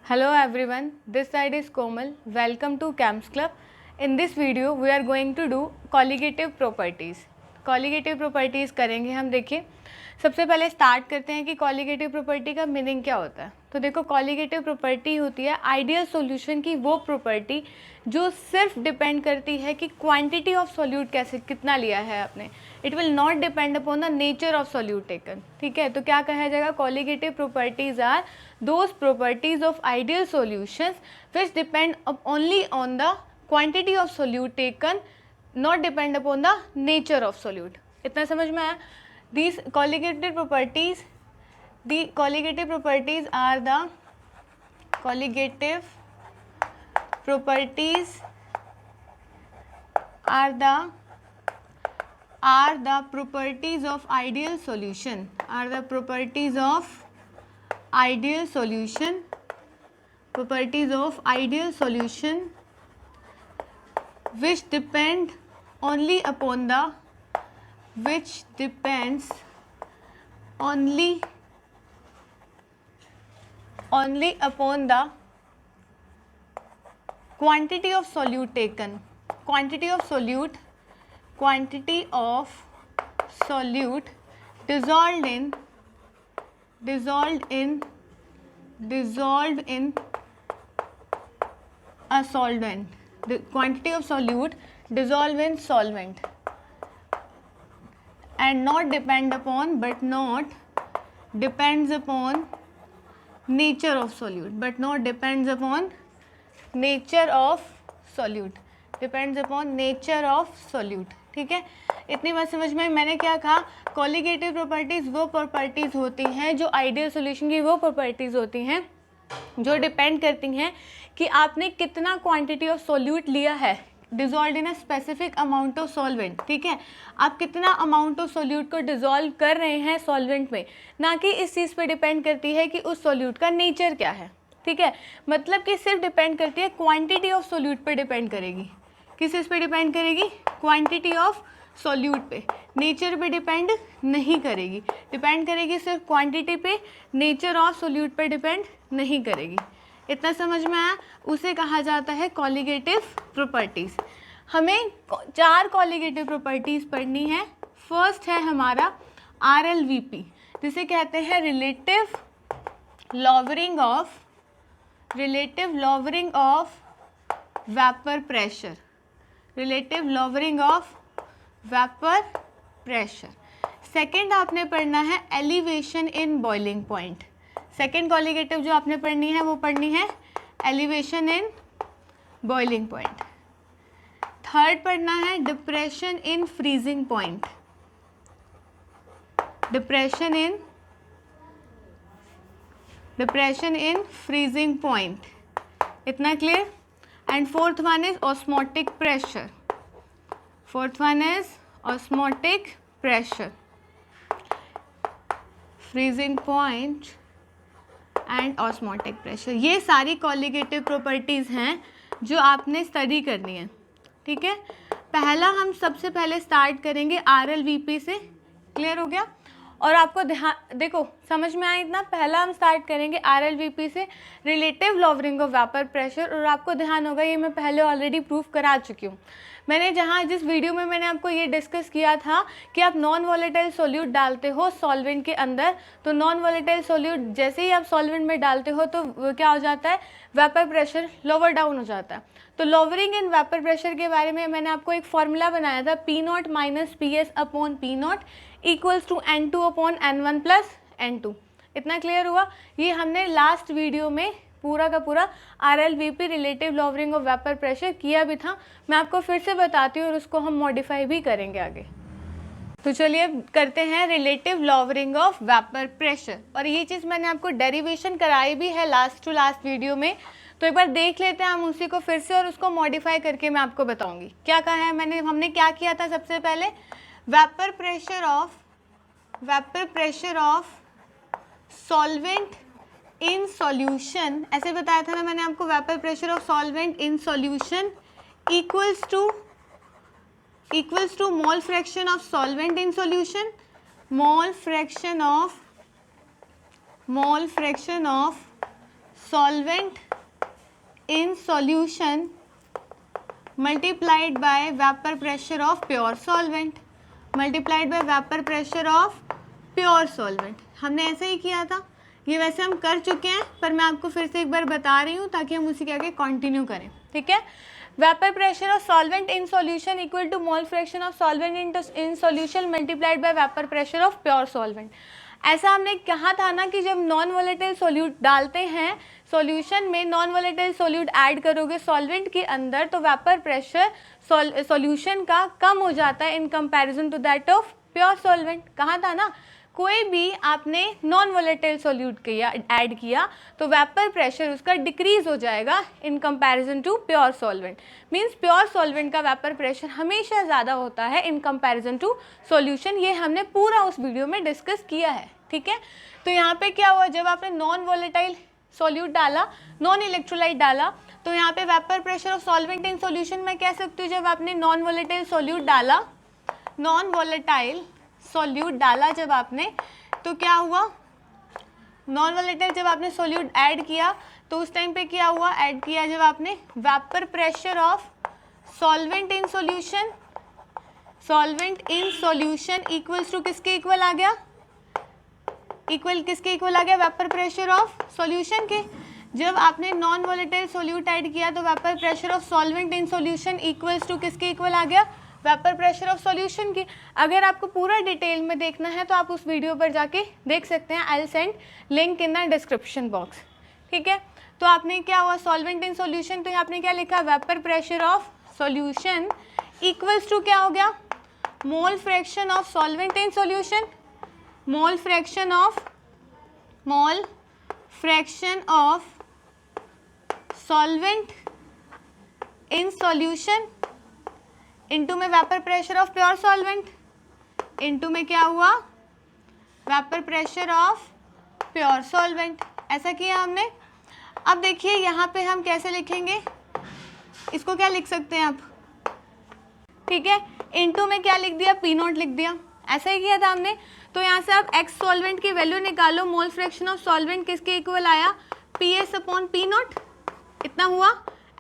Hello everyone, this side is Komal. Welcome to CAMS Club. In this video we are going to do colligative properties. Colligative properties करेंगे हम. देखिए सबसे पहले start करते हैं कि कॉलिगेटिव प्रॉपर्टी का मीनिंग क्या होता है. तो देखो कॉलिगेटिव प्रॉपर्टी होती है आइडियल सॉल्यूशन की वो प्रॉपर्टी जो सिर्फ डिपेंड करती है कि क्वांटिटी ऑफ सॉल्यूट कैसे कितना लिया है आपने. It will not depend upon the nature of solute taken. ठीक है, तो क्या कहा जाएगा, colligative properties are those properties of ideal solutions which depend only on the quantity of solute taken, not depend upon the nature of solute. इतना समझ में आया. These colligative properties, the colligative properties are the colligative properties are the properties of ideal solution, are the properties of ideal solution, properties of ideal solution which depend only upon the which depends only upon the quantity of solute taken, quantity of solute dissolved in a solvent, the quantity of solute dissolved in solvent, and not depend upon, but not depends upon nature of solute, but not depends upon nature of solute, depends upon nature of solute. ठीक है, इतनी बात समझ में. मैंने क्या कहा, colligative properties वो प्रॉपर्टीज़ होती हैं जो आइडियल सॉल्यूशन की वो प्रॉपर्टीज़ होती हैं जो डिपेंड करती हैं कि आपने कितना क्वांटिटी ऑफ सॉल्यूट लिया है dissolve in a specific amount of solvent. ठीक है, आप कितना अमाउंट ऑफ सॉल्यूट को डिजॉल्व कर रहे हैं सॉल्वेंट में, ना कि इस चीज़ पे डिपेंड करती है कि उस सॉल्यूट का नेचर क्या है. ठीक है, मतलब कि सिर्फ डिपेंड करती है क्वांटिटी ऑफ सॉल्यूट पे डिपेंड करेगी. किस चीज़ पे डिपेंड करेगी, क्वांटिटी ऑफ सॉल्यूट पे, नेचर पे डिपेंड नहीं करेगी. डिपेंड करेगी सिर्फ क्वांटिटी पे, नेचर ऑफ सॉल्यूट पे डिपेंड नहीं करेगी. इतना समझ में आया. उसे कहा जाता है कॉलिगेटिव प्रॉपर्टीज़. हमें 4 कॉलिगेटिव प्रॉपर्टीज़ पढ़नी है. फर्स्ट है हमारा RLVP, जिसे कहते हैं relative lowering of vapour pressure, relative lowering of vapour pressure. Second आपने पढ़ना है elevation in boiling point. Second colligative जो आपने पढ़नी है वो पढ़नी है elevation in boiling point. Third पढ़ना है depression in freezing point, depression in freezing point. इतना clear. And fourth one is osmotic pressure, fourth one is osmotic pressure, freezing point and osmotic pressure. ये सारी कॉलिगेटिव प्रॉपर्टीज़ हैं जो आपने study करनी है. ठीक है, पहला हम सबसे पहले स्टार्ट करेंगे RLVP से. क्लियर हो गया. और आपको ध्यान देखो समझ में आया इतना. पहला हम स्टार्ट करेंगे RLVP से, relative lowering of vapour pressure. और आपको ध्यान होगा ये मैं पहले ऑलरेडी प्रूफ करा चुकी हूँ. मैंने जिस वीडियो में मैंने आपको ये डिस्कस किया था कि आप नॉन वॉलेटाइल सॉल्यूट डालते हो सॉल्वेंट के अंदर, तो नॉन वॉलेटाइल सॉल्यूट जैसे ही आप सॉल्वेंट में डालते हो तो क्या हो जाता है, वेपर प्रेशर लोअर डाउन हो जाता है. तो लोअरिंग इन वेपर प्रेशर के बारे में मैंने आपको एक फॉर्मूला बनाया था, P0 - PS upon P0 equals to N2 upon N1 plus N2. इतना क्लियर हुआ. ये हमने लास्ट वीडियो में पूरा का पूरा RLVP relative lowering of vapour pressure किया भी था. मैं आपको फिर से बताती हूँ और उसको हम मॉडिफाई भी करेंगे आगे. तो चलिए करते हैं relative lowering of vapour pressure. और ये चीज़ मैंने आपको डेरिवेशन कराई भी है लास्ट टू लास्ट वीडियो में, तो एक बार देख लेते हैं हम उसी को फिर से और उसको मॉडिफाई करके मैं आपको बताऊंगी क्या कहा है मैंने. हमने क्या किया था, सबसे पहले vapour pressure of solvent in solution, ऐसे बताया था ना मैंने आपको, vapour pressure of solvent in solution equals to mole fraction of solvent in solution, mole fraction of solvent in solution multiplied by vapour pressure of pure solvent, multiplied by vapour pressure of pure solvent. हमने ऐसे ही किया था, ये वैसे हम कर चुके हैं पर मैं आपको फिर से एक बार बता रही हूँ ताकि हम उसी के आगे कंटिन्यू करें, ठीक है। Vapour pressure of solvent in solution equal to mole fraction of solvent in solution multiplied by vapour pressure of pure solvent. ऐसा हमने कहा था ना कि जब नॉन वोलेटाइल सोल्यूट डालते हैं सॉल्यूशन में, नॉन वोलेटाइल सोल्यूट ऐड करोगे सॉल्वेंट के अंदर तो वेपर प्रेशर सॉल्यूशन का कम हो जाता है in comparison to that of pure solvent. कहा था ना, कोई भी आपने नॉन वोलेटाइल सोल्यूट किया ऐड किया तो वेपर प्रेशर उसका डिक्रीज हो जाएगा in comparison to pure solvent. Means pure solvent का वेपर प्रेशर हमेशा ज़्यादा होता है इन कंपैरिजन टू सॉल्यूशन। ये हमने पूरा उस वीडियो में डिस्कस किया है, ठीक है। तो यहाँ पे क्या हुआ, जब आपने नॉन वोलेटाइल सोल्यूट डाला, नॉन इलेक्ट्रोलाइट डाला, तो यहाँ पे vapour pressure of solvent in solution मैं कह सकती हूँ जब आपने नॉन वोलेटाइल सोल्यूट डाला, नॉन वोलेटाइल सोल्यूट डाला जब आपने, तो क्या हुआ, नॉन वोलेटाइल जब आपने सोल्यूट ऐड किया तो उस टाइम पे क्या हुआ, ऐड किया जब आपने vapour pressure of solvent in solution, solvent in solution equals to किसके इक्वल आ गया, इक्वल किसके इक्वल आ गया, वेपर प्रेशर ऑफ सॉल्यूशन के। जब आपने नॉन वोलेटाइल सोल्यूट ऐड किया तो vapour pressure of solvent in solution equals to किसके इक्वल आ गया, वेपर प्रेशर ऑफ सॉल्यूशन की। अगर आपको पूरा डिटेल में देखना है तो आप उस वीडियो पर जाके देख सकते हैं, I will send link in the description box, ठीक है। तो आपने क्या हुआ, सॉल्वेंट इन सॉल्यूशन, तो आपने क्या लिखा, vapour pressure of solution equals to क्या हो गया, mole fraction of solvent in solution, mole fraction of solvent in solution into में vapour pressure of pure solvent, into में क्या हुआ, vapour pressure of pure solvent. ऐसा किया हमने। अब देखिए यहाँ पे हम कैसे लिखेंगे, इसको क्या लिख सकते हैं आप, ठीक है, इनटू में क्या लिख दिया, पी नॉट लिख दिया, ऐसा ही किया था हमने। तो यहाँ से आप एक्स सॉल्वेंट की वैल्यू निकालो, मोल फ्रैक्शन ऑफ सॉल्वेंट किसके इक्वल आया, P S upon P not, इतना हुआ।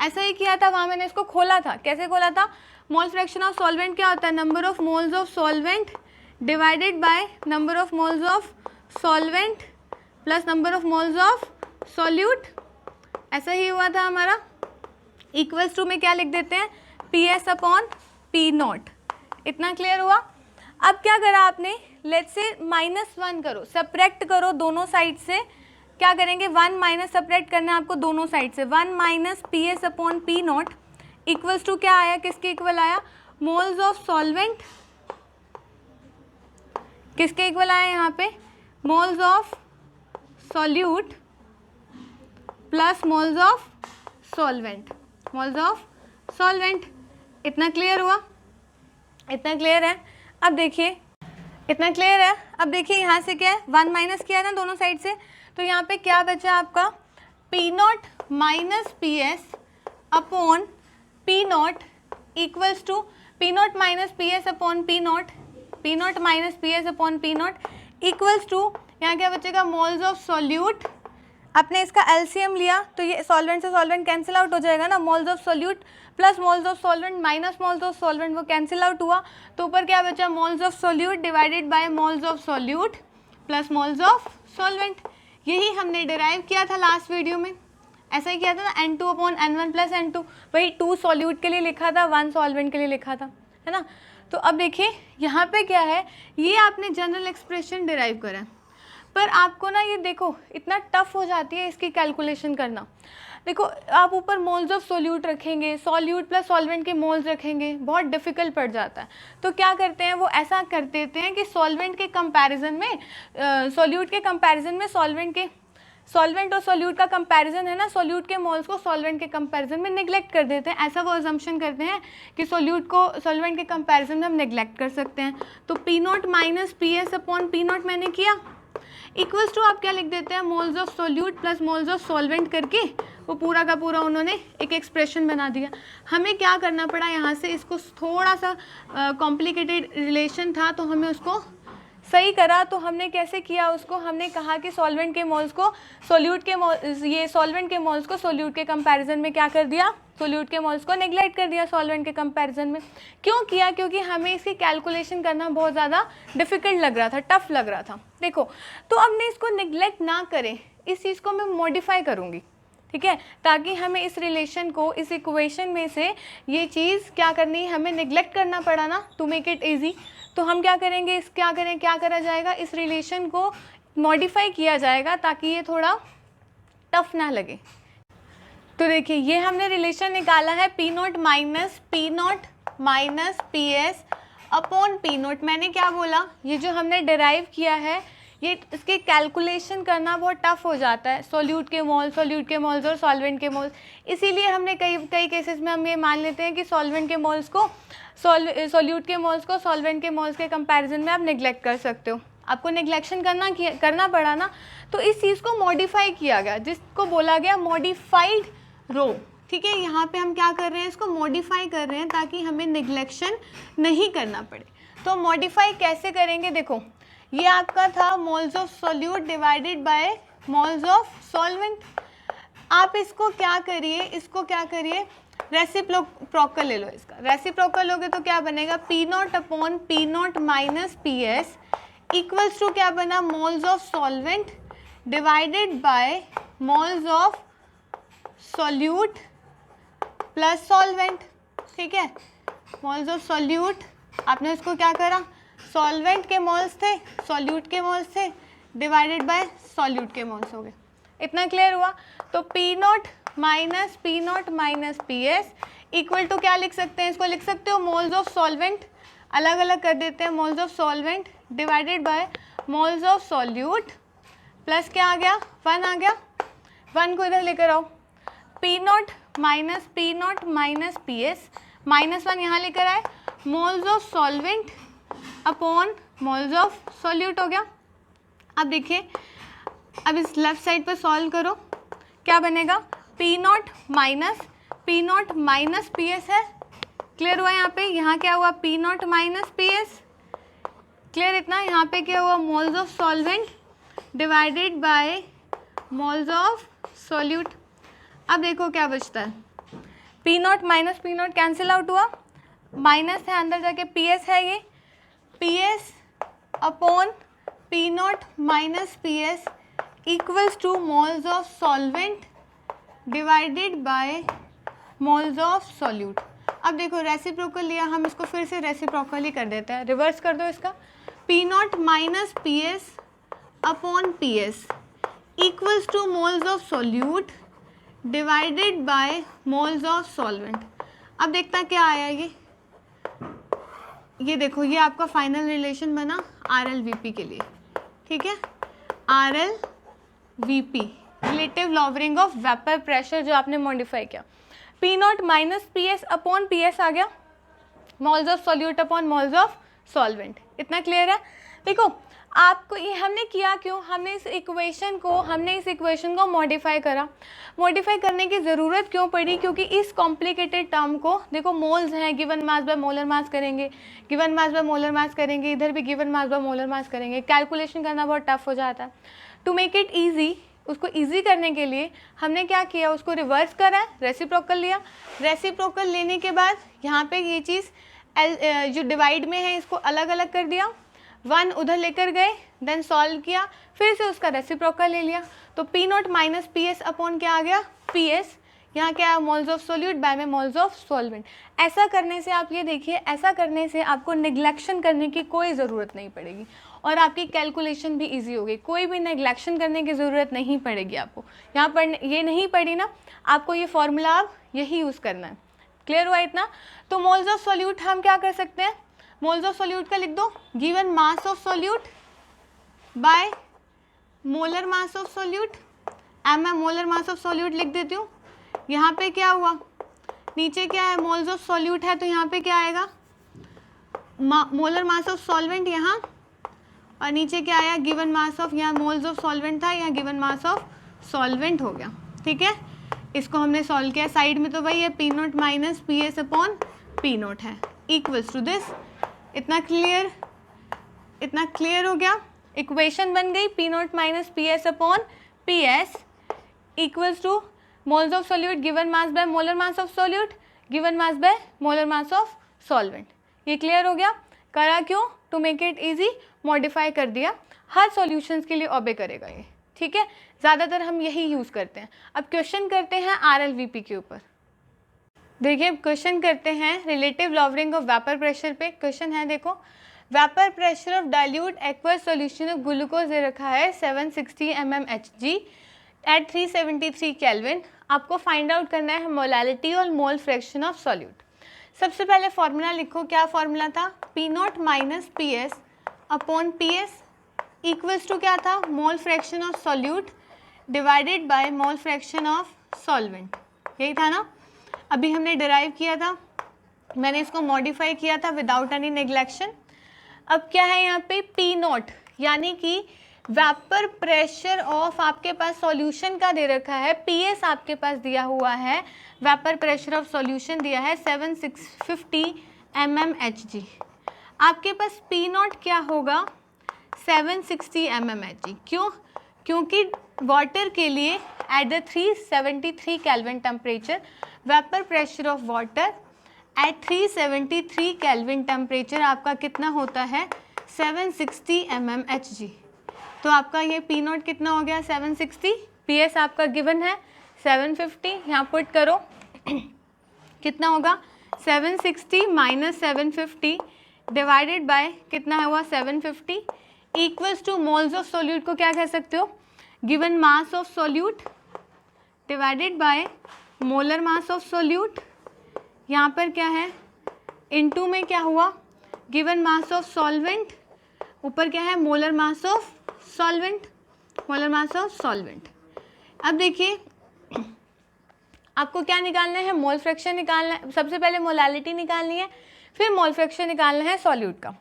ऐसा ही किया था, वहाँ मैंने इसको खोला था, कैसे खोला था, मोल फ्रैक्शन ऑफ सॉल्वेंट क्या होता है, number of moles of solvent divided by number of moles of solvent plus number of moles of solute, ऐसा ही हुआ था हमारा। इक्वल्स टू में क्या लिख देते हैं, P S upon P not, इतना क्लियर हुआ। अब क्या करा आपने, लेट्स से -1 करो, सब्ट्रैक्ट करो दोनों साइड से, क्या करेंगे, 1 माइनस सब्ट्रैक्ट करना है आपको दोनों साइड से, 1 minus P S upon P not equals to क्या आया, किसके इक्वल आया, मोल्स ऑफ सॉल्वेंट, किसके इक्वल आया यहाँ पे, moles of solute plus moles of solvent, moles of solvent. इतना क्लियर हुआ, इतना क्लियर है। अब देखिए, इतना क्लियर है। अब देखिए यहाँ से क्या है, 1 माइनस किया है ना दोनों साइड से, तो यहाँ पे क्या बचा आपका, P not minus P S upon P not equals to P not minus P S upon P not, P not minus P S upon P not equals to, यहाँ क्या बचेगा, मोल्स ऑफ सॉल्यूट, आपने इसका LCM लिया तो ये solvent से solvent cancel out हो जाएगा ना, moles of solute plus moles of solvent minus moles of solvent, वो कैंसिल आउट हुआ, तो ऊपर क्या बचा, moles of solute divided by moles of solute plus moles of solvent. यही हमने डिराइव किया था लास्ट वीडियो में, ऐसा ही किया था ना, N2 upon N1 plus N2, वही 2 सॉल्यूट के लिए लिखा था, 1 सॉल्वेंट के लिए लिखा था, है ना। तो अब देखिए यहाँ पे क्या है, ये आपने जनरल एक्सप्रेशन डिराइव करा है, पर आपको ना ये देखो इतना टफ हो जाती है इसकी कैलकुलेशन करना। देखो आप ऊपर मोल्स ऑफ सोल्यूट रखेंगे, सॉल्यूट प्लस सॉल्वेंट के मोल्स रखेंगे, बहुत डिफ़िकल्ट पड़ जाता है। तो क्या करते हैं, वो ऐसा कर देते हैं कि सॉल्वेंट के कंपैरिजन में, सॉल्यूट के कंपैरिजन में सॉल्वेंट और सॉल्यूट का कंपैरिजन है ना, सॉल्यूट के मोल्स को सॉल्वेंट के कंपैरिजन में नेग्लेक्ट कर देते हैं। ऐसा वो अजम्पशन करते हैं कि सॉल्यूट को सॉल्वेंट के कंपैरिजन में हम नेग्लेक्ट कर सकते हैं। तो P not minus P S upon P not मैंने किया, इक्वल्स टू आप क्या लिख देते हैं, moles of solute plus moles of solvent करके वो पूरा का पूरा उन्होंने एक एक्सप्रेशन बना दिया। हमें क्या करना पड़ा यहाँ से, इसको थोड़ा सा कॉम्प्लिकेटेड रिलेशन था तो हमें उसको सही करा तो हमने कैसे किया उसको, हमने कहा कि सॉल्वेंट के मोल्स को सोल्यूट के ये सॉल्वेंट के मोल्स को सोल्यूट के कंपैरिजन में क्या कर दिया, सोल्यूट के मोल्स को नेग्लेक्ट कर दिया सॉल्वेंट के कंपैरिजन में। क्यों किया, क्योंकि हमें इसकी कैलकुलेशन करना बहुत ज़्यादा डिफ़िकल्ट लग रहा था, टफ लग रहा था। देखो तो अब मैं इसको नेग्लेक्ट ना करें, इस चीज़ को मैं मॉडिफाई करूँगी, ठीक है, ताकि हमें इस रिलेशन को, इस इक्वेशन में से ये चीज़ क्या करनी है, हमें नेग्लेक्ट करना पड़ा ना टू मेक इट ईजी। तो हम क्या करेंगे, इस क्या करा जाएगा, इस रिलेशन को मॉडिफाई किया जाएगा ताकि ये थोड़ा टफ ना लगे। तो देखिए ये हमने रिलेशन निकाला है P0 minus PS upon P0। मैंने क्या बोला, ये जो हमने डिराइव किया है ये इसके कैलकुलेशन करना बहुत टफ हो जाता है, सोल्यूट के मोल्स और सॉल्वेंट के मोल्स। इसीलिए हमने कई केसेस में हम ये मान लेते हैं कि सॉल्वेंट के मोल्स को सोल्यूट के मोल्स को सॉल्वेंट के मोल्स के कंपैरिजन में आप नेग्लेक्ट कर सकते हो। आपको नेग्लेक्शन करना पड़ा ना, तो इस चीज़ को मॉडिफाई किया गया, जिसको बोला गया मॉडिफाइड रो। ठीक है, यहाँ पे हम क्या कर रहे हैं, इसको मॉडिफाई कर रहे हैं ताकि हमें नेग्लेक्शन नहीं करना पड़े। तो मॉडिफाई कैसे करेंगे, देखो ये आपका था moles of solute divided by moles of solvent. आप इसको क्या करिए, रेसिप्रोकल ले लो। इसका रेसिप्रोकल लोगे तो क्या बनेगा, P0 upon P0 minus PS equals to क्या बना, moles of solvent divided by moles of solute plus solvent. ठीक है, मोल्स ऑफ सोल्यूट, आपने इसको क्या करा, सॉल्वेंट के मोल्स थे, सोल्यूट के मोल्स थे, डिवाइडेड बाय सोल्यूट के मोल्स हो गए। इतना क्लियर हुआ। तो P0 minus PS equal to क्या लिख सकते हैं, इसको लिख सकते हो मोल्स ऑफ सॉल्वेंट, अलग अलग कर देते हैं, moles of solvent divided by moles of solute plus क्या आ गया, 1 आ गया, 1 को इधर लेकर आओ, P0 माइनस PS -1 यहाँ लेकर आए, moles of solvent upon moles of solute हो गया। अब देखिए, अब इस लेफ्ट साइड पर सॉल्व करो, क्या बनेगा, P0 माइनस PS है, क्लियर हुआ। यहाँ क्या हुआ, P0 माइनस PS, क्लियर इतना। यहाँ पे क्या हुआ, moles of solvent divided by moles of solute. अब देखो क्या बचता है, P0 minus P0 cancel out हुआ, माइनस है अंदर जाके PS है, ये PS upon P0 minus PS equals to moles of solvent divided by moles of solute. अब देखो रेसिप्रोकल लिया, हम इसको फिर से रेसिप्रोकल ही कर देते हैं, रिवर्स कर दो इसका, P0 minus PS upon PS equals to moles of solute divided by moles of solvent. अब देखता क्या आया, ये देखो, ये आपका फाइनल रिलेशन बना RLVP के लिए। ठीक है, RLVP relative lowering of vapour pressure, जो आपने मॉडिफाई किया, P0 minus PS upon PS आ गया, moles of solute upon moles of solvent. इतना क्लियर है। देखो आपको ये हमने किया क्यों, हमने इस इक्वेशन को मॉडिफाई करा। मॉडिफाई करने की ज़रूरत क्यों पड़ी, क्योंकि इस कॉम्प्लिकेटेड टर्म को, देखो मोल्स हैं, given mass by molar mass करेंगे, given mass by molar mass करेंगे, इधर भी given mass by molar mass करेंगे, कैलकुलेशन करना बहुत टफ हो जाता है। टू मेक इट ईजी, उसको ईजी करने के लिए हमने क्या किया, उसको रिवर्स करा, रेसिप्रोकल लिया। रेसिप्रोकल लेने के बाद यहाँ पे ये चीज़ जो डिवाइड में है इसको अलग अलग कर दिया, 1 उधर लेकर गए, देन सॉल्व किया, फिर से उसका रेसिप्रोकल ले लिया। तो P0 माइनस PS अपॉन क्या आ गया, PS, यहाँ क्या है, मोल्स ऑफ सोल्यूट बाय में मोल्स ऑफ सॉल्वेंट। ऐसा करने से आप ये देखिए, ऐसा करने से आपको नेग्लेक्शन करने की कोई ज़रूरत नहीं पड़ेगी और आपकी कैलकुलेशन भी इजी होगी, कोई भी नेग्लेक्शन करने की ज़रूरत नहीं पड़ेगी आपको। यहाँ पर ये नहीं पड़ी ना, आपको ये फॉर्मूला आप यही यूज़ करना है। क्लियर हुआ इतना। तो मोल्स ऑफ सोल्यूट हम क्या कर सकते हैं, मोल्स ऑफ सोल्यूट का लिख दो, given mass of solute by molar mass of solute. मैं मोलर मास ऑफ सोल्यूट लिख देती हूँ। यहाँ पे क्या हुआ, नीचे क्या है, मोल्स ऑफ सोल्यूट है, तो यहाँ पे क्या आएगा, मोलर मास ऑफ सॉल्वेंट यहाँ, और नीचे क्या आया, गिवन मास ऑफ, यहाँ मोल्स ऑफ सॉल्वेंट था, यहाँ गिवन मास ऑफ सॉल्वेंट हो गया। ठीक है, इसको हमने सॉल्व किया। साइड में तो वही है, P0 minus PS upon P0 है, इक्वल्स टू दिस। इतना क्लियर, इतना क्लियर हो गया? इक्वेशन बन गई P not minus P S upon P S equals to moles of solute given mass by molar mass of solute given mass by molar mass of solvent. ये clear हो गया? करा क्यों? To make it easy, modify कर दिया। हर solutions के लिए ओबे करेगा ये, ठीक है? ज़्यादातर हम यही यूज़ करते हैं। अब क्वेश्चन करते हैं RLVP के ऊपर। देखिए क्वेश्चन करते हैं relative lowering of vapour pressure पे। क्वेश्चन है देखो, vapour pressure of dilute aqueous solution of glucose दे रखा है 760 mmHg एट 373 केल्विन। आपको फाइंड आउट करना है मोलैलिटी और मोल फ्रैक्शन ऑफ सॉल्यूट। सबसे पहले फॉर्मूला लिखो, क्या फॉर्मूला था? P not minus P S upon P S equals to क्या था? Mole fraction of solute divided by mole fraction of solvent. यही था ना? अभी हमने डिराइव किया था, मैंने इसको मॉडिफाई किया था विदाउट एनी नेग्लेक्शन। अब क्या है यहाँ पे? पी नॉट यानी कि वेपर प्रेशर ऑफ आपके पास सॉल्यूशन का दे रखा है, पी एस आपके पास दिया हुआ है, वेपर प्रेशर ऑफ सॉल्यूशन दिया है 750 mmHg। आपके पास पी नॉट क्या होगा? 760 mmHg। क्यों? क्योंकि वाटर के लिए at the 373 kelvin temperature, vapour pressure of water at 373 kelvin temperature आपका कितना होता है? 760 mmHg। तो आपका ये पी नॉट कितना हो गया? 760। पी एस आपका गिवन है 750, यहाँ पुट करो कितना होगा? 760 माइनस 750 डिवाइडेड बाय कितना हुआ? 750 equals to moles of solute को क्या कह सकते हो? Given mass of solute divided bye molar mass of solute. यहाँ पर क्या है? इनटू में क्या हुआ? गिवन मास ऑफ सॉल्वेंट, ऊपर क्या है? Molar mass of solvent, molar mass of solvent. अब देखिए आपको क्या निकालना है? मोल फ्रैक्शन निकालना है। सबसे पहले मोलैलिटी निकालनी है, फिर मोल फ्रैक्शन निकालना है सॉल्यूट का।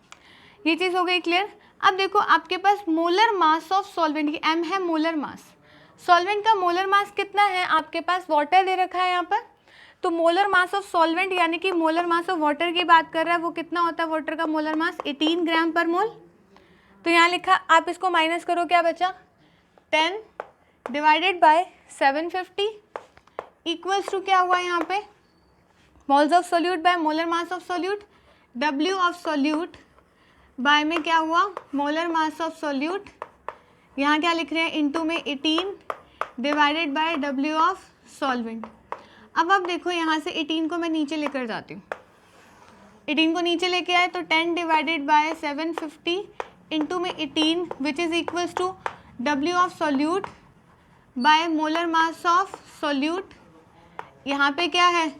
ये चीज़ हो गई क्लियर? अब देखो आपके पास मोलर मास ऑफ सॉल्वेंट की m है मोलर मास, सॉल्वेंट का मोलर मास कितना है? आपके पास वाटर दे रखा है यहाँ पर, तो मोलर मास ऑफ सॉल्वेंट यानी कि मोलर मास ऑफ वाटर की बात कर रहा है, वो कितना होता है? वाटर का मोलर मास 18 ग्राम पर मोल। तो यहाँ लिखा, आप इसको माइनस करो, क्या बचा? 10 डिवाइडेड बाय 750 इक्वल्स टू क्या हुआ यहाँ पे? Moles of solute by molar mass of solute, W of solute by में क्या हुआ? Molar mass of solute. यहाँ क्या लिख रहे हैं? इनटू में 18 divided by W of solvent. अब देखो यहाँ से 18 को मैं नीचे लेकर जाती हूँ, 18 को नीचे लेके आए तो 10 डिवाइडेड बाय 750 इंटू में 18 which is equals to W of solute by molar mass of solute. यहाँ पे क्या है?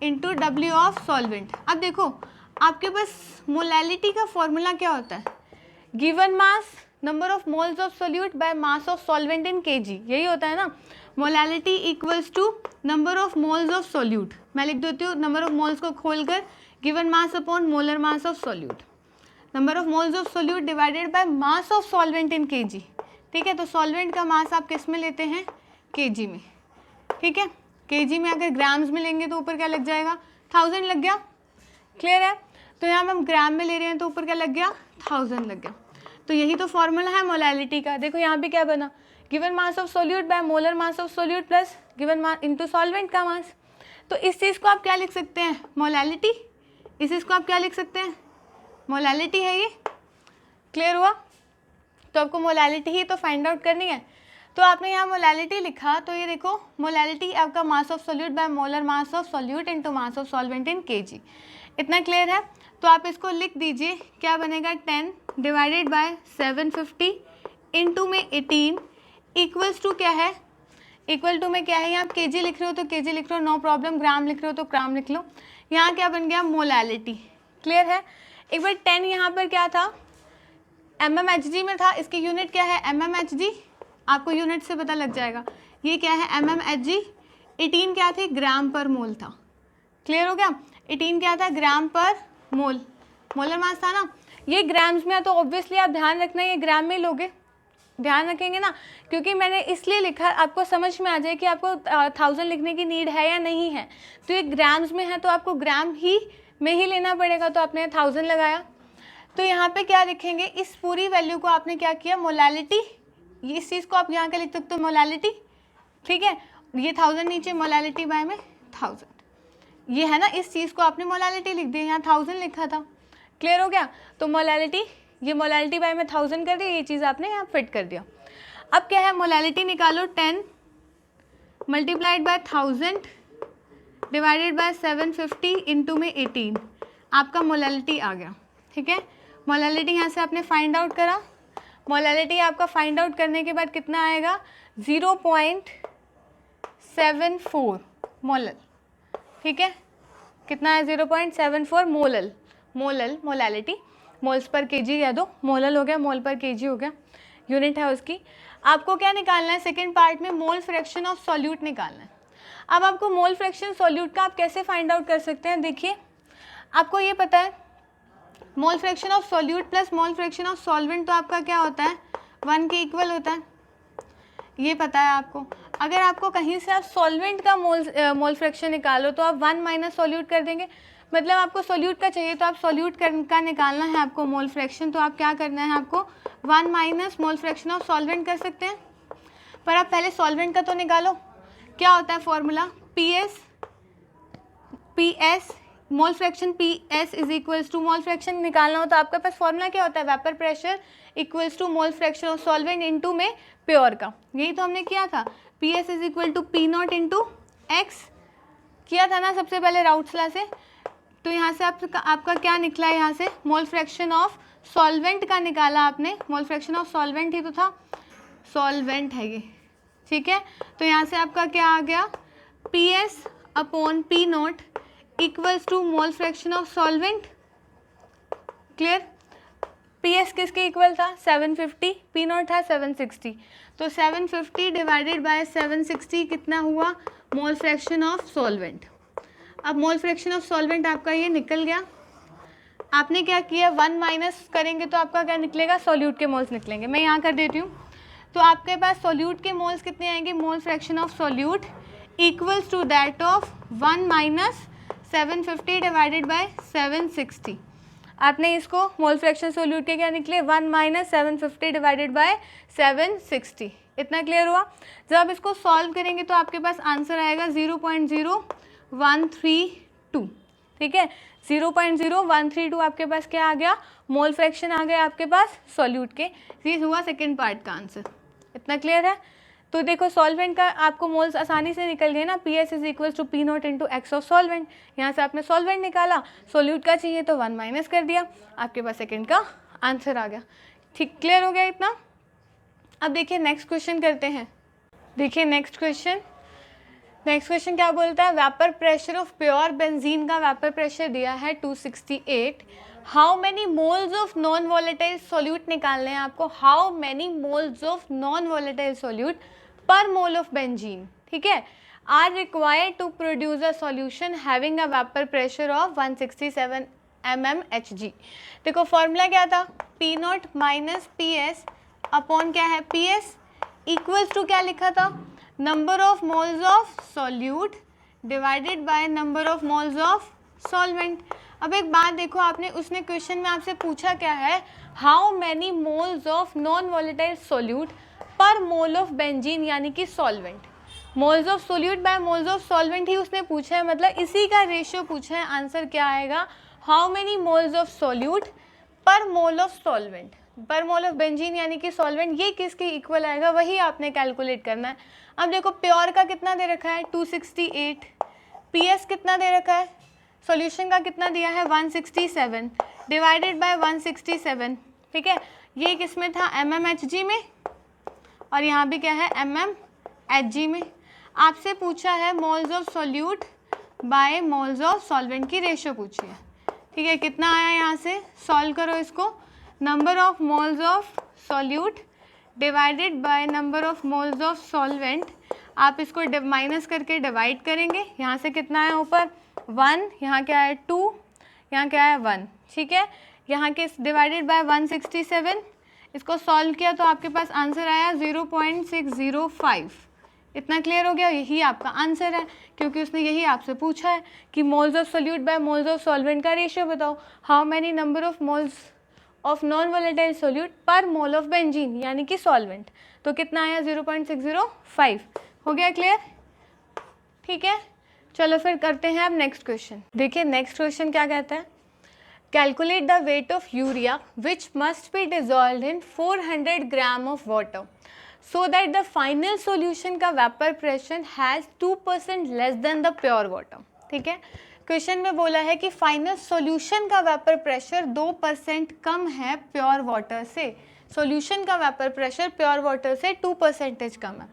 Into W of solvent. अब देखो आपके पास मोलैलिटी का फॉर्मूला क्या होता है? Given mass number of moles of solute by mass of solvent in kg, यही होता है ना? Molality equals to number of moles of solute. मैं लिख देती हूँ नंबर ऑफ मोल्स को खोलकर, given mass upon molar mass of solute, number of moles of solute divided by mass of solvent in kg। ठीक है, तो सॉल्वेंट का मास आप किस में लेते हैं? kg में। ठीक है, kg में अगर ग्राम्स में लेंगे तो ऊपर क्या लग जाएगा? 1000 लग गया। क्लियर है? तो यहाँ हम ग्राम में ले रहे हैं तो ऊपर क्या लग गया? 1000 लग गया। तो यही तो फॉर्मूला है मोलैलिटी का। देखो यहाँ पे क्या बना? Given mass of solute by molar mass of solute plus given mass into solvent का मास। तो इस चीज़ को आप क्या लिख सकते हैं? मोलैलिटी। इस चीज़ को आप क्या लिख सकते हैं? मोलैलिटी है ये। क्लियर हुआ? तो आपको मोलैलिटी ही तो फाइंड आउट करनी है। तो आपने यहाँ मोलैलिटी लिखा, तो ये देखो मोलैलिटी आपका मास of solute by molar mass of solute into mass of solvent in kg। इतना क्लियर है? तो आप इसको लिख दीजिए, क्या बनेगा? 10 डिवाइडेड बाय 750 इंटू में 18 इक्वल्स टू क्या है? इक्वल टू में क्या है? यहाँ आप kg लिख रहे हो तो kg लिख रहे हो, नो प्रॉब्लम। ग्राम लिख रहे हो तो ग्राम लिख लो। यहाँ क्या बन गया? मोलैलिटी। क्लियर है? एक बार 10 यहाँ पर क्या था? mmHg में था। इसकी यूनिट क्या है? mmHg। आपको यूनिट से पता लग जाएगा। ये क्या है? mmHg। 18 क्या थे? ग्राम पर मोल था। क्लियर हो गया? 18 क्या था? ग्राम पर मोल, मोलर मास था ना। ये ग्राम्स में है तो ऑब्वियसली आप ध्यान रखना, ये ग्राम में लोगे, ध्यान रखेंगे ना, क्योंकि मैंने इसलिए लिखा आपको समझ में आ जाए कि आपको 1000 लिखने की नीड है या नहीं है। तो ये ग्राम्स में है तो आपको ग्राम ही में ही लेना पड़ेगा, तो आपने 1000 लगाया। तो यहाँ पे क्या लिखेंगे, इस पूरी वैल्यू को आपने क्या किया, मोलालिटी, इस चीज़ को आप यहाँ का लिख सकते हो मोलालिटी, ठीक है, ये 1000 नीचे मोलालिटी बाय में 1000, ये है ना, इस चीज़ को आपने मोलालिटी लिख दी, यहाँ 1000 लिखा था, क्लियर हो गया। तो मोलालिटी, ये मोलालिटी बाय में 1000 कर दिया, ये चीज़ आपने यहाँ फिट कर दिया। अब क्या है, मोलालिटी निकालो, 10 multiplied by 1000 divided by 750 into में 18, आपका मोलालिटी आ गया, ठीक है। मोलालिटी यहाँ से आपने फाइंड आउट करा, मोलालिटी आपका फाइंड आउट करने के बाद कितना आएगा, 0.74 मोलल, ठीक है, कितना है, 0.74 molal, molality, moles per KG या दो, मोलल हो गया, मोल पर केजी हो गया, यूनिट है उसकी। आपको क्या निकालना है, सेकेंड पार्ट में मोल फ्रैक्शन ऑफ सॉल्यूट निकालना है। अब आपको मोल फ्रैक्शन सॉल्यूट का आप कैसे फाइंड आउट कर सकते हैं, देखिए आपको ये पता है मोल fraction of solute plus mole fraction of solvent तो आपका क्या होता है, 1 के इक्वल होता है, ये पता है आपको। अगर आपको कहीं से आप सॉल्वेंट का मोल फ्रैक्शन निकालो तो आप 1 माइनस सॉल्यूट कर देंगे, मतलब आपको सॉल्यूट का चाहिए तो आप सॉल्यूट का निकालना है आपको मोल फ्रैक्शन, तो आप क्या करना है, आपको 1 minus mole fraction of solvent कर सकते हैं। पर आप पहले सॉल्वेंट का तो निकालो, क्या होता है formula, PS mole fraction, PS is equals to, mole fraction निकालना हो तो आपके पास फॉर्मूला क्या होता है, vapour pressure equals to mole fraction of solvent into में प्योर का, यही तो हमने किया था, PS is equal to P not into X, किया था ना सबसे पहले राउट्स लॉ से। तो यहाँ से आपका क्या निकला है, यहाँ से मोल फ्रैक्शन ऑफ सॉल्वेंट का निकाला आपने, मोल फ्रैक्शन ऑफ सॉल्वेंट ही तो था, सॉल्वेंट है ये, ठीक है। तो यहाँ से आपका क्या आ गया, P S upon P not equals to mole fraction of solvent, clear. P S किसके इक्वल था, 750, पी नॉट था 760, तो 750 डिवाइडेड बाय 760 कितना हुआ, मोल फ्रैक्शन ऑफ सॉल्वेंट। अब मोल फ्रैक्शन ऑफ सॉल्वेंट आपका ये निकल गया, आपने क्या किया, 1 माइनस करेंगे तो आपका क्या निकलेगा, सॉल्यूट के मोल्स निकलेंगे, मैं यहाँ कर देती हूँ। तो आपके पास सॉल्यूट के मोल्स कितने आएंगे, mole fraction of solute equals to that of 1 minus 750 divided by 760। आपने इसको मोल फ्रैक्शन सॉल्यूट के क्या निकले, 1 माइनस 750 डिवाइडेड बाय 760, इतना क्लियर हुआ। जब आप इसको सॉल्व करेंगे तो आपके पास आंसर आएगा 0.0132, ठीक है, 0.0132 आपके पास क्या आ गया, मोल फ्रैक्शन आ गया आपके पास सॉल्यूट के, ये हुआ सेकेंड पार्ट का आंसर, इतना क्लियर है। तो देखो सॉल्वेंट का आपको मोल्स आसानी से निकल गए ना, P S is equal to P not into X of solvent, यहाँ से आपने सॉल्वेंट निकाला, सॉल्यूट का चाहिए तो 1 माइनस कर दिया, आपके पास सेकेंड का आंसर आ गया, ठीक, क्लियर हो गया इतना। अब देखिए नेक्स्ट क्वेश्चन करते हैं, देखिए नेक्स्ट क्वेश्चन क्या बोलता है, vapour pressure of pure benzene का वेपर प्रेशर दिया है 268, how many moles of non volatile solute निकालने हैं आपको, how many moles of non volatile solute per mole of benzene, ठीक है, are required to produce a solution having a vapour pressure of 167 mmHg। देखो formula क्या था, P not minus P S upon क्या है, पी एस इक्वल्स टू क्या लिखा था, number of moles of solute divided by number of moles of solvent. अब एक बात देखो, आपने उसने क्वेश्चन में आपसे पूछा क्या है, how many moles of non volatile solute per mole of benzene, यानी कि solvent, moles of solute by moles of solvent ही उसने पूछा है, मतलब इसी का रेशियो पूछा है, आंसर क्या आएगा, how many moles of solute per mole of solvent, पर मोल ऑफ बेंजीन यानी कि सॉल्वेंट, ये किसके इक्वल आएगा वही आपने कैलकुलेट करना है। अब देखो प्योर का कितना दे रखा है 268, पीएस कितना दे रखा है, सॉल्यूशन का कितना दिया है 167 डिवाइडेड बाय 167, ठीक है, ये किस में था mmHg में, और यहाँ भी क्या है mmHg में। आपसे पूछा है moles of solute by moles of solvent की रेशियो पूछी है, ठीक है, कितना आया यहाँ से, सॉल्व करो इसको, number of moles of solute divided by number of moles of solvent, आप इसको माइनस करके डिवाइड करेंगे, यहाँ से कितना है ऊपर 1, यहाँ क्या है 2, यहाँ क्या है 1, ठीक है, यहाँ के डिवाइडेड बाय 167, इसको सॉल्व किया तो आपके पास आंसर आया 0.605, इतना क्लियर हो गया, यही आपका आंसर है, क्योंकि उसने यही आपसे पूछा है कि moles of solute by moles of solvent का रेशियो बताओ, how many number of moles of non volatile solute पर मोल ऑफ बेंजीन, यानी कि सॉल्वेंट। तो कितना आया 0.605। हो गया क्लियर? ठीक है, चलो फिर करते हैं अब नेक्स्ट क्वेश्चन। देखिए नेक्स्ट क्वेश्चन क्या कहता है, calculate the weight of urea which must be dissolve in 400 gram of water so that the final solution का vapour pressure has 2% less than the pure water. ठीक है, क्वेश्चन में बोला है कि फाइनल सॉल्यूशन का वेपर प्रेशर 2% कम है प्योर वाटर से। सॉल्यूशन का वेपर प्रेशर प्योर वाटर से 2% कम है।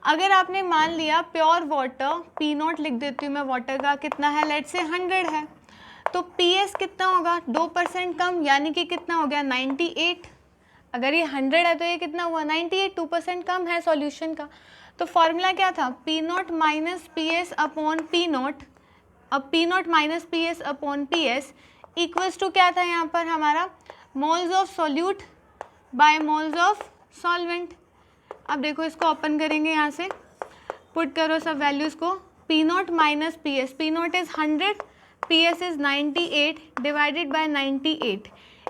अगर आपने मान लिया प्योर वाटर P0 लिख देती हूँ मैं, वाटर का कितना है, लेट से 100 है, तो PS कितना होगा 2% कम, यानी कि कितना हो गया 98। अगर ये 100 है तो ये कितना हुआ 98, 2% कम है सॉल्यूशन का। तो फॉर्मूला क्या था, P0 minus PS upon P0, अब P0 minus PS upon PS equals to क्या था यहाँ पर हमारा, moles of solute by moles of solvent. अब देखो इसको ओपन करेंगे, यहाँ से पुट करो सब वैल्यूज़ को, P0 minus PS, P0 is 100, PS is 98 divided by 98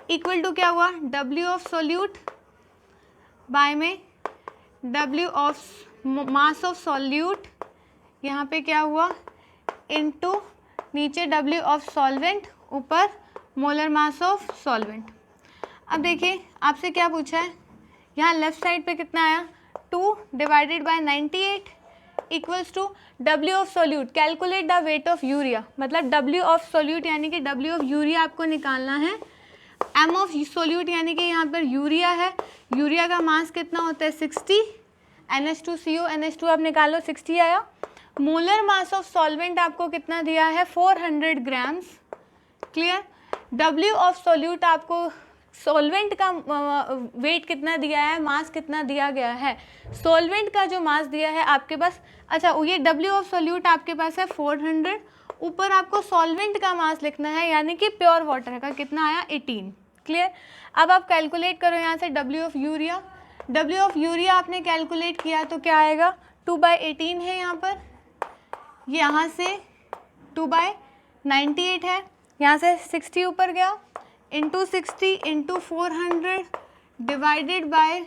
equal to क्या हुआ, W ऑफ सॉल्यूट बाय में W of mass of solute, यहाँ पे क्या हुआ इनटू नीचे W ऑफ सॉल्वेंट, ऊपर मोलर मास ऑफ सॉल्वेंट। अब देखिए आपसे क्या पूछा है, यहाँ लेफ्ट साइड पे कितना आया 2 divided by 98 equals to W of solute, calculate the weight of urea, मतलब W ऑफ सॉल्यूट यानी कि W ऑफ यूरिया आपको निकालना है, M ऑफ सॉल्यूट यानी कि यहाँ पर यूरिया है, यूरिया का मास कितना होता है 60, NH2CO NH2 आप निकालो 60 आया। मोलर मास ऑफ सॉल्वेंट आपको कितना दिया है 400 grams, clear. W of solute आपको सॉल्वेंट का वेट कितना दिया है, मास कितना दिया गया है, सॉल्वेंट का जो मास दिया है आपके पास, अच्छा ये W ऑफ सॉल्यूट आपके पास है 400, ऊपर आपको सॉल्वेंट का मास लिखना है यानी कि प्योर वाटर का कितना आया 18, क्लियर। अब आप कैलकुलेट करो यहाँ से W of urea, W of urea आपने कैलकुलेट किया तो क्या आएगा 2/18 है यहाँ पर, यहाँ से 2/98 है, यहाँ से 60 ऊपर गया इंटू 60 इंटू 400 डिवाइडेड बाय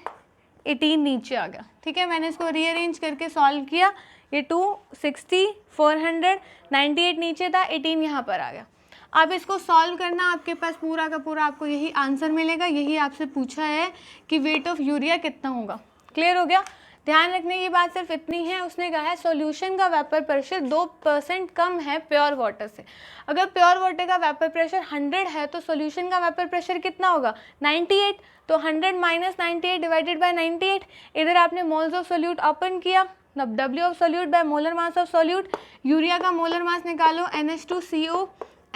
18 नीचे आ गया। ठीक है, मैंने इसको रीअरेंज करके सॉल्व किया, ये 260 400 98 नीचे था, 18 यहाँ पर आ गया। अब इसको सॉल्व करना, आपके पास पूरा का पूरा आपको यही आंसर मिलेगा, यही आपसे पूछा है कि वेट ऑफ यूरिया कितना होगा। क्लियर हो गया? ध्यान रखने की बात सिर्फ इतनी है, उसने कहा है सॉल्यूशन का वेपर प्रेशर 2% कम है प्योर वाटर से। अगर प्योर वाटर का वेपर प्रेशर 100 है तो सॉल्यूशन का वेपर प्रेशर कितना होगा 98, तो 100 माइनस 98 डिवाइडेड बाय 98। इधर आपने मोल्स ऑफ सोल्यूट ओपन किया, W of solute by molar mass of solute, urea का मोलर मास निकालो NH2CO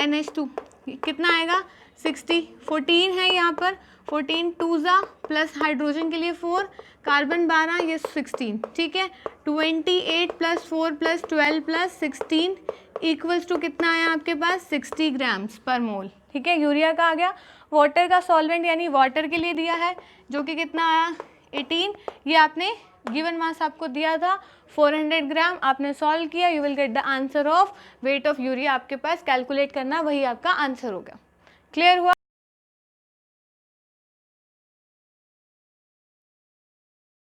NH2 कितना आएगा 60, 14 है यहाँ पर, 14 2 प्लस हाइड्रोजन के लिए 4, कार्बन 12, ये 16, ठीक है। 28 plus 4 plus 12 plus 16 equals to कितना आया आपके पास 60 ग्राम्स पर मोल, ठीक है। यूरिया का आ गया, वाटर का सॉल्वेंट यानी वाटर के लिए दिया है जो कि कितना आया 18, ये आपने गिवन मास आपको दिया था 400 ग्राम, आपने सॉल्व किया, you will get the answer of weight of urea, आपके पास कैलकुलेट करना, वही आपका आंसर होगा। क्लियर हुआ?